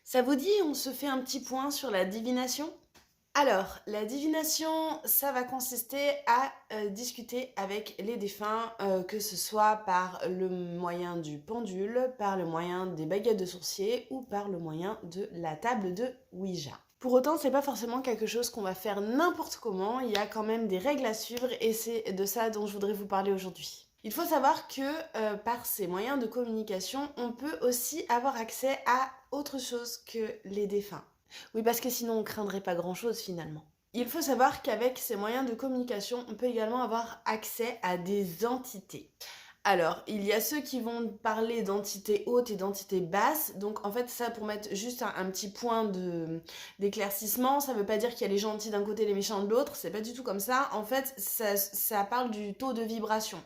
Ça vous dit, on se fait un petit point sur la divination? Alors, la divination, ça va consister à discuter avec les défunts, que ce soit par le moyen du pendule, par le moyen des baguettes de sorcier ou par le moyen de la table de Ouija. Pour autant, c'est pas forcément quelque chose qu'on va faire n'importe comment, il y a quand même des règles à suivre et c'est de ça dont je voudrais vous parler aujourd'hui. Il faut savoir que par ces moyens de communication, on peut aussi avoir accès à autre chose que les défunts. Oui, parce que sinon on craindrait pas grand-chose finalement. Il faut savoir qu'avec ces moyens de communication, on peut également avoir accès à des entités. Alors, il y a ceux qui vont parler d'entités hautes et d'entités basses. Donc, en fait, ça, pour mettre juste un petit point d'éclaircissement, ça veut pas dire qu'il y a les gentils d'un côté et les méchants de l'autre. C'est pas du tout comme ça. En fait, ça parle du taux de vibration.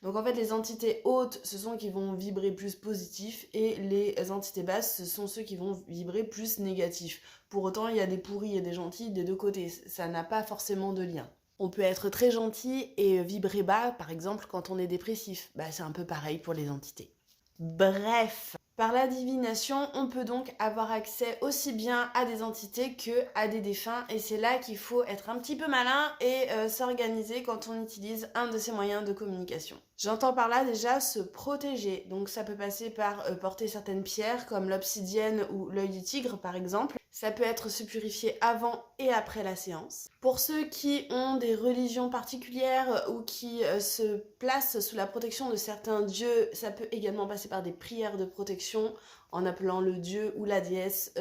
Donc, en fait, les entités hautes, ce sont qui vont vibrer plus positif et les entités basses, ce sont ceux qui vont vibrer plus négatif. Pour autant, il y a des pourris et des gentils des deux côtés. Ça n'a pas forcément de lien. On peut être très gentil et vibrer bas, par exemple, quand on est dépressif. Bah, c'est un peu pareil pour les entités. Bref, par la divination, on peut donc avoir accès aussi bien à des entités que à des défunts. Et c'est là qu'il faut être un petit peu malin et s'organiser quand on utilise un de ces moyens de communication. J'entends par là déjà se protéger. Donc ça peut passer par porter certaines pierres comme l'obsidienne ou l'œil du tigre par exemple. Ça peut être se purifier avant et après la séance. Pour ceux qui ont des religions particulières ou qui se placent sous la protection de certains dieux, ça peut également passer par des prières de protection en appelant le dieu ou la déesse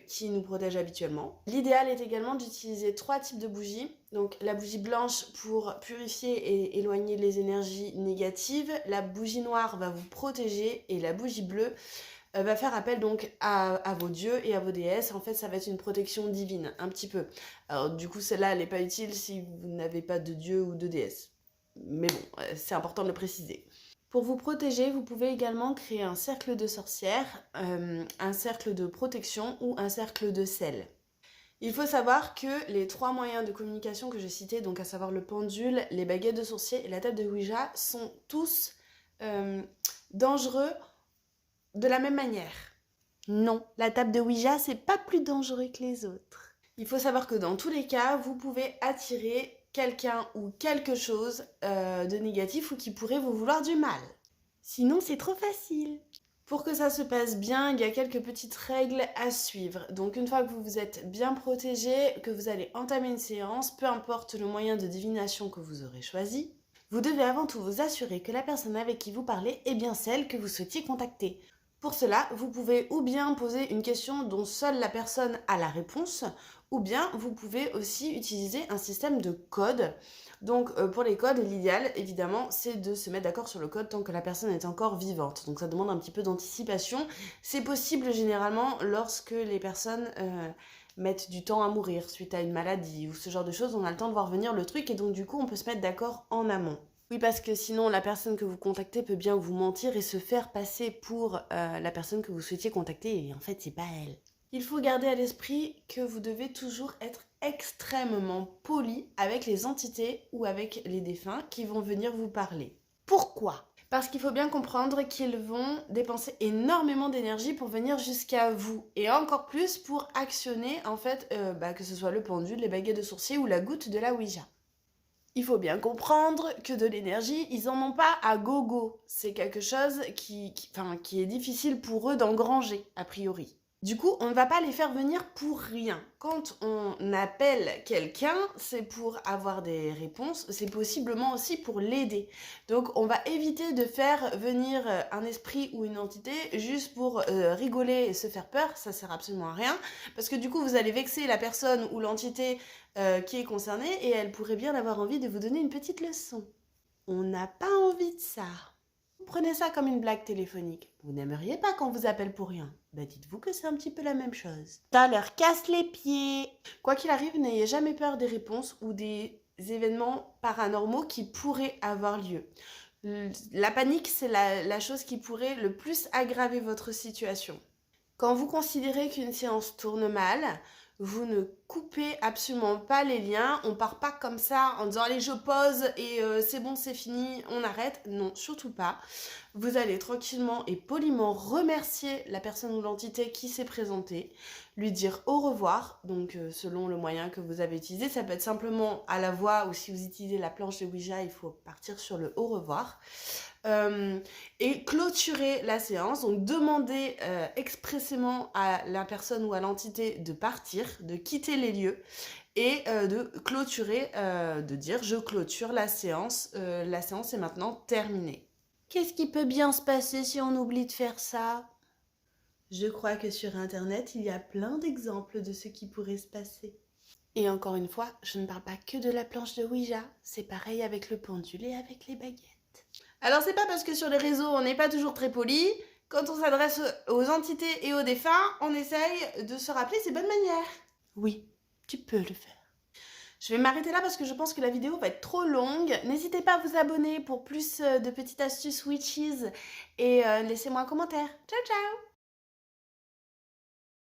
qui nous protège habituellement. L'idéal est également d'utiliser 3 types de bougies. Donc la bougie blanche pour purifier et éloigner les énergies négatives, la bougie noire va vous protéger et la bougie bleue va faire appel donc à vos dieux et à vos déesses. En fait, ça va être une protection divine, un petit peu. Alors du coup, celle-là, elle n'est pas utile si vous n'avez pas de dieu ou de déesse. Mais bon, c'est important de le préciser. Pour vous protéger, vous pouvez également créer un cercle de sorcières, un cercle de protection ou un cercle de sel. Il faut savoir que les 3 moyens de communication que j'ai cités, donc à savoir le pendule, les baguettes de sorcier et la table de Ouija, sont tous dangereux de la même manière. Non, la table de Ouija, c'est pas plus dangereux que les autres. Il faut savoir que dans tous les cas, vous pouvez attirer quelqu'un ou quelque chose de négatif ou qui pourrait vous vouloir du mal. Sinon, c'est trop facile. Pour que ça se passe bien, il y a quelques petites règles à suivre. Donc une fois que vous vous êtes bien protégé, que vous allez entamer une séance, peu importe le moyen de divination que vous aurez choisi, vous devez avant tout vous assurer que la personne avec qui vous parlez est bien celle que vous souhaitiez contacter. Pour cela, vous pouvez ou bien poser une question dont seule la personne a la réponse, ou bien vous pouvez aussi utiliser un système de code. Donc pour les codes, l'idéal évidemment c'est de se mettre d'accord sur le code tant que la personne est encore vivante. Donc ça demande un petit peu d'anticipation. C'est possible généralement lorsque les personnes mettent du temps à mourir suite à une maladie ou ce genre de choses. On a le temps de voir venir le truc et donc du coup on peut se mettre d'accord en amont. Oui, parce que sinon, la personne que vous contactez peut bien vous mentir et se faire passer pour la personne que vous souhaitiez contacter, et en fait, c'est pas elle. Il faut garder à l'esprit que vous devez toujours être extrêmement poli avec les entités ou avec les défunts qui vont venir vous parler. Pourquoi ? Parce qu'il faut bien comprendre qu'ils vont dépenser énormément d'énergie pour venir jusqu'à vous. Et encore plus pour actionner, en fait, que ce soit le pendule, les baguettes de sourcier ou la goutte de la Ouija. Il faut bien comprendre que de l'énergie, ils en ont pas à gogo. C'est quelque chose qui est difficile pour eux d'engranger, a priori. Du coup, on ne va pas les faire venir pour rien. Quand on appelle quelqu'un, c'est pour avoir des réponses, c'est possiblement aussi pour l'aider. Donc, on va éviter de faire venir un esprit ou une entité juste pour rigoler et se faire peur, ça sert absolument à rien. Parce que du coup, vous allez vexer la personne ou l'entité qui est concernée et elle pourrait bien avoir envie de vous donner une petite leçon. On n'a pas envie de ça. Prenez ça comme une blague téléphonique. Vous n'aimeriez pas qu'on vous appelle pour rien. Bah dites-vous que c'est un petit peu la même chose. Ça leur casse les pieds. Quoi qu'il arrive, n'ayez jamais peur des réponses ou des événements paranormaux qui pourraient avoir lieu. La panique, c'est la chose qui pourrait le plus aggraver votre situation. Quand vous considérez qu'une séance tourne mal, vous ne coupez absolument pas les liens. On part pas comme ça en disant allez je pose et c'est bon c'est fini, on arrête. Non, surtout pas. Vous allez tranquillement et poliment remercier la personne ou l'entité qui s'est présentée, lui dire au revoir, donc selon le moyen que vous avez utilisé, ça peut être simplement à la voix ou si vous utilisez la planche de Ouija, il faut partir sur le au revoir. Et clôturer la séance, donc demander expressément à la personne ou à l'entité de partir, de quitter les lieux et de clôturer, de dire je clôture la séance est maintenant terminée. Qu'est-ce qui peut bien se passer si on oublie de faire ça? Je crois que sur internet, il y a plein d'exemples de ce qui pourrait se passer. Et encore une fois, je ne parle pas que de la planche de Ouija, c'est pareil avec le pendule et avec les baguettes. Alors c'est pas parce que sur les réseaux on n'est pas toujours très poli, quand on s'adresse aux entités et aux défunts, on essaye de se rappeler ses bonnes manières. Oui, tu peux le faire. Je vais m'arrêter là parce que je pense que la vidéo va être trop longue. N'hésitez pas à vous abonner pour plus de petites astuces witches et laissez-moi un commentaire. Ciao ciao!